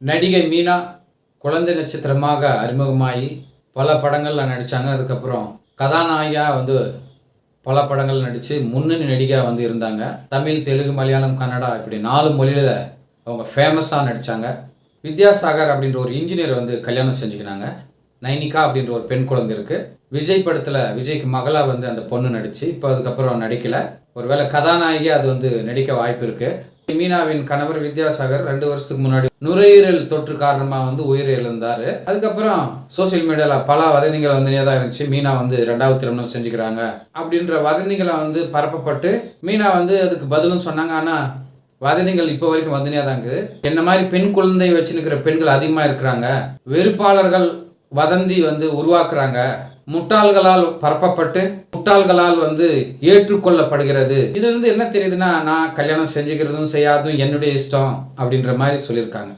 நடிகை மீனா குழந்தை நட்சத்திரமாக அறிமுகமாகி பல படங்களில் நடித்தாங்க. அதுக்கப்புறம் கதாநாயகியாக பல படங்கள் நடித்து முன்னணி நடிகையாக இருந்தாங்க. தமிழ், தெலுங்கு, மலையாளம், கன்னடா இப்படி 4 மொழியில் அவங்க ஃபேமஸாக நடித்தாங்க. வித்யாசாகர் அப்படின்ற ஒரு இன்ஜினியர் கல்யாணம் செஞ்சுக்கினாங்க. நைனிகா அப்படின்ற ஒரு பெண் குழந்தை இருக்குது. விஜய் படத்தில் விஜய்க்கு மகளாக அந்த பொண்ணு நடிச்சு இப்போ அதுக்கப்புறம் நடிக்கலை. ஒருவேளை கதாநாயகி அது நடிக்க வாய்ப்பு இருக்குது. மீனாவின் கணவர் வித்யாசாகர் 2 வருஷத்துக்கு முன்னாடி நுரையீரல் தொற்று காரணமாக உயிர் இழந்தார். அதுக்கப்புறம் சோசியல் மீடியாவில் பல வதந்திகள் தான் இருந்துச்சு. மீனா 2வது திருமணம் செஞ்சுக்கிறாங்க அப்படின்ற வதந்திகளை பரப்பப்பட்டு மீனா அதுக்கு பதிலும் சொன்னாங்க. ஆனால் வதந்திகள் இப்போ வரைக்கும் வந்துனே தான் இருக்குது. என்ன மாதிரி பெண் குழந்தை வச்சுருக்கிற பெண்கள் அதிகமாக இருக்கிறாங்க. வெறுப்பாளர்கள் வதந்தி உருவாக்குறாங்க. முட்டாள்களால் பரப்பப்பட்டு முட்டாள்களால் ஏற்றுக்கொள்ளப்படுகிறது. இதுல இருந்து என்ன தெரியுதுன்னா, நான் கல்யாணம் செஞ்சுக்கிறதும் செய்யாததும் என்னுடைய இஷ்டம் அப்படின்ற மாதிரி சொல்லியிருக்காங்க.